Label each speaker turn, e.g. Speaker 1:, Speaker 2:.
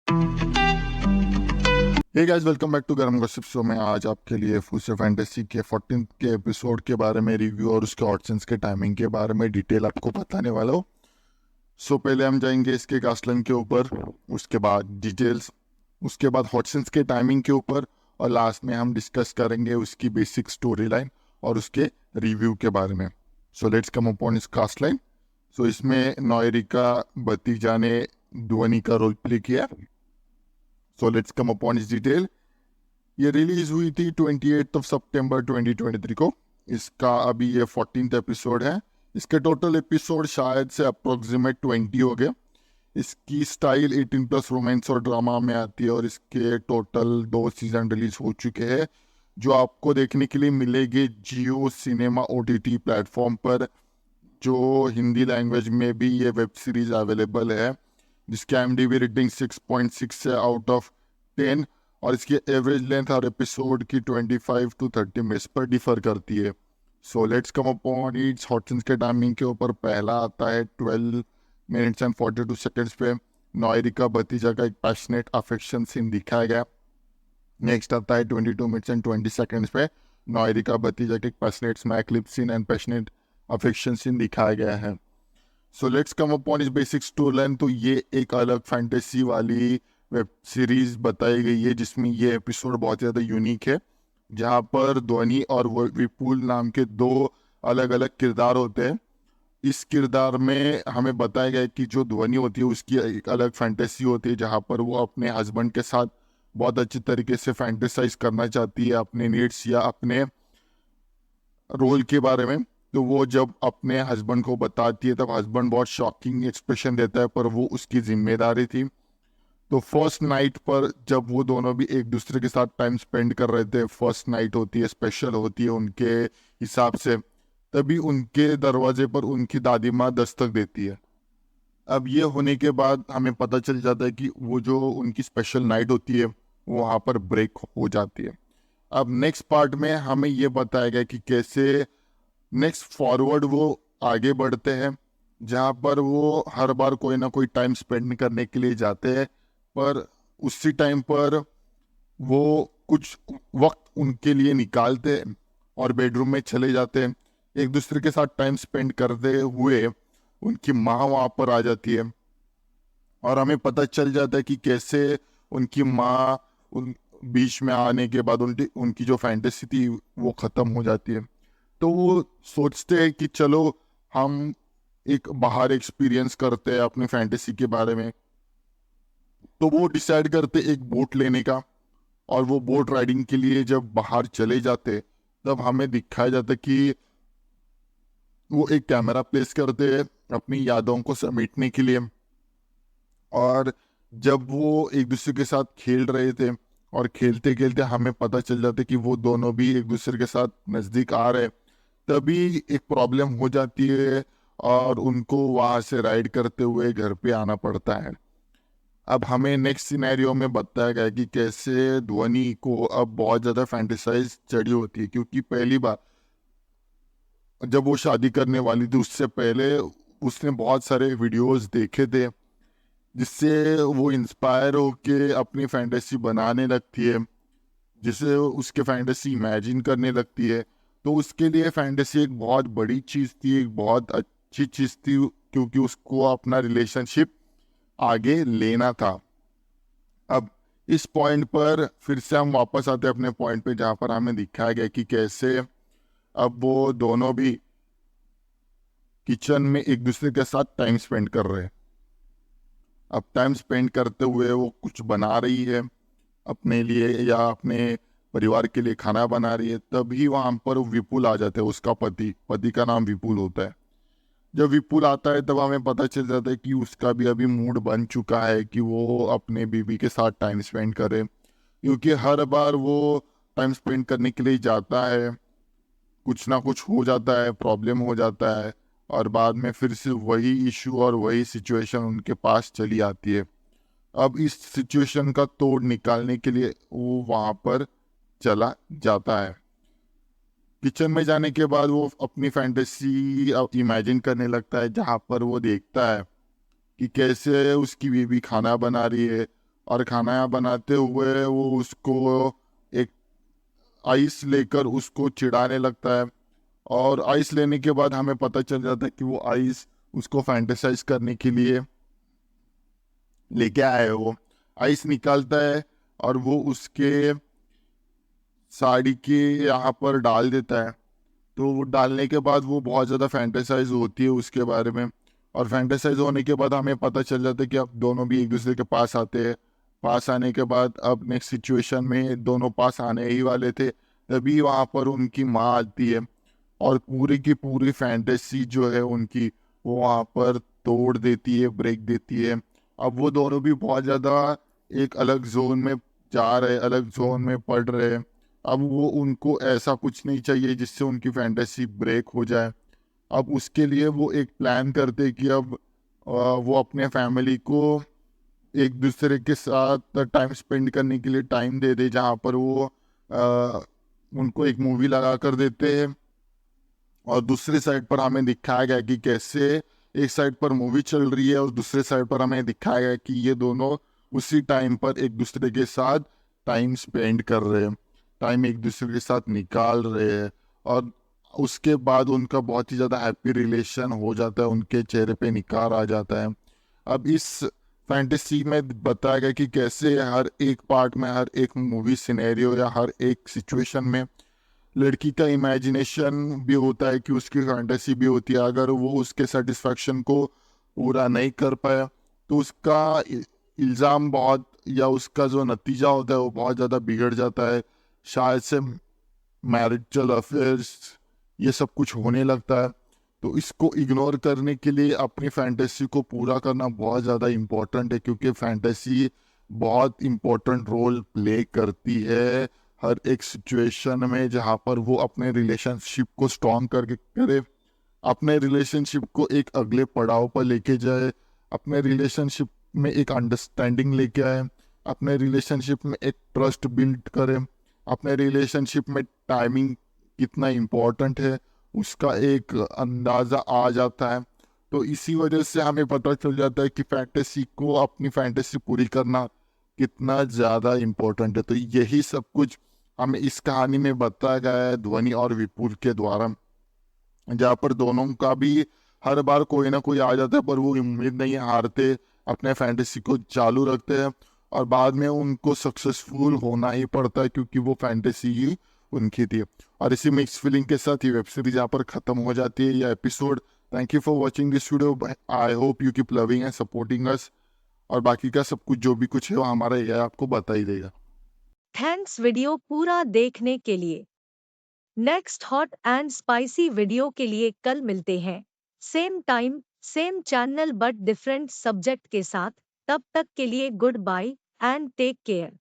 Speaker 1: Hey guys, welcome back to Garam gossip show में। आज आपके लिए फ्यूचर फैंटेसी के 14th के एपिसोड के बारे में रिव्यू और उसके ऑडिशंस के टाइमिंग के बारे में डिटेल आपको बताने वाला हूँ। पहले हम जाएंगे इसके कास्ट लाइन के ऊपर, उसके बाद डिटेल्स, उसके बाद ऑडिशंस के टाइमिंग के ऊपर, और लास्ट में हम डिस्कस करेंगे उसकी बेसिक स्टोरी लाइन और उसके रिव्यू के बारे में। लेट्स कम अपॉन इस कास्ट लाइन। इसमें नोएरिका भतीजा ने ध्वनि का रोल प्ले किया। लेट्स कम अपॉन इस डिटेल। ये रिलीज हुई थी 28 सितंबर 2023 को। इसका अभी ये 14th एपिसोड है। इसके टोटल एपिसोड शायद से अप्रोक्सीमेट 20 हो गए। इसकी स्टाइल 18+ रोमांस और ड्रामा में आती है, और इसके टोटल 2 सीजन रिलीज हो चुके हैं, जो आपको देखने के लिए मिलेगी जियो सिनेमा OTT प्लेटफॉर्म पर, जो हिंदी लैंग्वेज में भी ये वेब सीरीज अवेलेबल है, जिसकी IMDb रेटिंग 6.6 है आउट ऑफ 10, और इसकी एवरेज लेंथ हर एपिसोड की 25 to 30 मिनट्स पर डिफर करती है। लेट्स कम अपॉन इट्स हॉटसन्स के टाइमिंग के ऊपर। पहला आता है 12 मिनट्स एंड 42 सेकेंड्स पे। नोएरिका भतीजा का एक पैशनेट अफेक्शन सीन दिखाया गया। नेक्स्ट आता है 22 मिनट्स एंड 20 सेकेंड्स पे। नोएरिका भतीजा के एक passionate smack lip scene and passionate affection scene दिखाया गया है। लेट्स कम अपॉन इस बेसिक स्टोरी लाइन। तो ये एक अलग फैंटेसी वाली वेब सीरीज बताई गई है, जिसमें ये एपिसोड बहुत ज़्यादा यूनिक है, जहाँ पर ध्वनि और विपुल नाम के 2 अलग अलग किरदार होते हैं। इस किरदार में हमें बताया गया है कि जो ध्वनि होती है उसकी एक अलग फैंटेसी होती है, जहाँ पर वो अपने हस्बैंड के साथ बहुत अच्छी तरीके से फैंटेसाइज करना चाहती है अपने नीड्स या अपने रोल के बारे में। तो वो जब अपने हस्बैंड को बताती है, तब हस्बैंड बहुत शॉकिंग एक्सप्रेशन देता है, पर वो उसकी जिम्मेदारी थी। तो फर्स्ट नाइट पर जब वो दोनों भी एक दूसरे के साथ टाइम स्पेंड कर रहे थे, फर्स्ट नाइट होती है, स्पेशल होती है उनके हिसाब से, तभी उनके दरवाजे पर उनकी दादी माँ दस्तक देती है। अब ये होने के बाद हमें पता चल जाता है कि वो जो उनकी स्पेशल नाइट होती है वो वहाँ पर ब्रेक हो जाती है। अब नेक्स्ट पार्ट में हमें ये बताया गया कि कैसे नेक्स्ट फॉरवर्ड वो आगे बढ़ते हैं, जहाँ पर वो हर बार कोई ना कोई टाइम स्पेंड करने के लिए जाते हैं, पर उसी टाइम पर वो कुछ वक्त उनके लिए निकालते हैं और बेडरूम में चले जाते हैं। एक दूसरे के साथ टाइम स्पेंड करते हुए उनकी माँ वहाँ पर आ जाती है, और हमें पता चल जाता है कि कैसे उनकी माँ उन बीच में आने के बाद उनकी जो फैंटेसी थी वो ख़त्म हो जाती है। तो वो सोचते हैं कि चलो हम एक बाहर एक्सपीरियंस करते हैं अपने फैंटेसी के बारे में। तो वो डिसाइड करते एक बोट लेने का, और वो बोट राइडिंग के लिए जब बाहर चले जाते, तब हमें दिखाया जाता कि वो एक कैमरा प्लेस करते हैं अपनी यादों को समेटने के लिए। और जब वो एक दूसरे के साथ खेल रहे थे, और खेलते खेलते हमें पता चल जाता कि वो दोनों भी एक दूसरे के साथ नज़दीक आ रहे, तभी एक प्रॉब्लम हो जाती है, और उनको वहाँ से राइड करते हुए घर पे आना पड़ता है। अब हमें नेक्स्ट सिनेरियो में बताया गया कि कैसे ध्वनि को अब बहुत ज़्यादा फैंटेसाइज चढ़ी होती है, क्योंकि पहली बार जब वो शादी करने वाली थी, उससे पहले उसने बहुत सारे वीडियोस देखे थे, जिससे वो इंस्पायर होके अपनी फैंटेसी बनाने लगती है, जिसे उसके फैंटेसी इमेजिन करने लगती है। तो उसके लिए फैंटेसी एक बहुत बड़ी चीज़ थी, एक बहुत अच्छी चीज़ थी, क्योंकि उसको अपना रिलेशनशिप आगे लेना था। अब इस पॉइंट पर फिर से हम वापस आते हैं अपने पॉइंट पे, जहाँ पर हमें दिखाया गया कि कैसे अब वो दोनों भी किचन में एक दूसरे के साथ टाइम स्पेंड कर रहे हैं। अब टाइम स्पेंड करते हुए वो कुछ बना रही है अपने लिए या अपने परिवार के लिए, खाना बना रही है, तभी वहाँ पर विपुल आ जाते हैं, उसका पति। पति का नाम विपुल होता है। जब विपुल आता है, तब हमें पता चल जाता है कि उसका भी अभी मूड बन चुका है कि वो अपने बीवी के साथ टाइम स्पेंड करे, क्योंकि हर बार वो टाइम स्पेंड करने के लिए जाता है, कुछ ना कुछ हो जाता है, प्रॉब्लम हो जाता है, और बाद में फिर से वही इशू और वही सिचुएशन उनके पास चली आती है। अब इस सिचुएशन का तोड़ निकालने के लिए वो वहाँ पर चला जाता है। किचन में जाने के बाद वो अपनी फैंटेसी इमेजिन करने लगता है, जहाँ पर वो देखता है कि कैसे उसकी बीवी खाना बना रही है, और खाना बनाते हुए वो उसको एक आइस लेकर उसको चिढ़ाने लगता है। और आइस लेने के बाद हमें पता चल जाता है कि वो आइस उसको फैंटेसाइज करने के लिए लेके आया है। वो आइस निकालता है और वो उसके साड़ी के यहाँ पर डाल देता है। तो वो डालने के बाद वो बहुत ज़्यादा फैंटेसाइज होती है उसके बारे में। और फैंटेसाइज होने के बाद हमें पता चल जाता है कि अब दोनों भी एक दूसरे के पास आते हैं। पास आने के बाद अब नेक्स्ट सिचुएशन में दोनों पास आने ही वाले थे, तभी वहाँ पर उनकी माँ आती है और पूरी की पूरी फैंटेसी जो है उनकी वो वहाँ पर तोड़ देती है, ब्रेक देती है। अब वो दोनों भी बहुत ज़्यादा एक अलग जोन में जा रहे, अलग जोन में पड़ रहे हैं। अब वो उनको ऐसा कुछ नहीं चाहिए जिससे उनकी फैंटेसी ब्रेक हो जाए। अब उसके लिए वो एक प्लान करते कि अब वो अपने फैमिली को एक दूसरे के साथ टाइम स्पेंड करने के लिए टाइम दे दे, जहाँ पर वो उनको एक मूवी लगा कर देते हैं। और दूसरी साइड पर हमें दिखाया गया कि कैसे एक साइड पर मूवी चल रही है और दूसरे साइड पर हमें दिखाया गया कि ये दोनों उसी टाइम पर एक दूसरे के साथ टाइम स्पेंड कर रहे हैं, टाइम एक दूसरे के साथ निकाल रहे हैं। और उसके बाद उनका बहुत ही ज़्यादा हैप्पी रिलेशन हो जाता है, उनके चेहरे पे निखार आ जाता है। अब इस फैंटेसी में बताया गया कि कैसे हर एक पार्ट में, हर एक मूवी सिनेरियो या हर एक सिचुएशन में लड़की का इमेजिनेशन भी होता है कि उसकी फैंटेसी भी होती है। अगर वो उसके सेटिस्फैक्शन को पूरा नहीं कर पाया तो उसका इल्ज़ाम बहुत, या उसका जो नतीजा होता है वो बहुत ज़्यादा बिगड़ जाता है। शायद से मैरिटल अफेयर्स ये सब कुछ होने लगता है। तो इसको इग्नोर करने के लिए अपनी फैंटेसी को पूरा करना बहुत ज़्यादा इम्पोर्टेंट है, क्योंकि फैंटेसी बहुत इम्पोर्टेंट रोल प्ले करती है हर एक सिचुएशन में, जहाँ पर वो अपने रिलेशनशिप को स्ट्रॉन्ग करके करे, अपने रिलेशनशिप को एक अगले पड़ाव पर लेके जाए, अपने रिलेशनशिप में एक अंडरस्टैंडिंग लेके आए, अपने रिलेशनशिप में एक ट्रस्ट बिल्ड करे, अपने रिलेशनशिप में टाइमिंग कितना इम्पोर्टेंट है उसका एक अंदाज़ा आ जाता है। तो इसी वजह से हमें पता चल जाता है कि फैंटेसी को, अपनी फैंटेसी पूरी करना कितना ज़्यादा इम्पोर्टेंट है। तो यही सब कुछ हमें इस कहानी में बताया गया है ध्वनि और विपुल के द्वारा, जहाँ पर दोनों का भी हर बार कोई ना कोई आ जाता है पर वो उम्मीद नहीं हारते, अपने फैंटेसी को चालू रखते हैं और बाद में उनको सक्सेसफुल होना ही पड़ता है, क्योंकि वो फैंटेसी ही उनकी थी। और इसी मिक्स फीलिंग के साथ ये वेब सीरीज यहाँ पर खत्म हो जाती है, ये episode. Thank you for watching this video, I hope you keep loving and supporting us. और बाकी का सब कुछ जो भी कुछ है वो हमारा ये आपको बता ही देगा।
Speaker 2: थैंक्स वीडियो पूरा देखने के लिए। Next hot and spicy video के लिए कल मिलते हैं, same time same channel but different subject के साथ। तब तक के लिए goodbye and take care.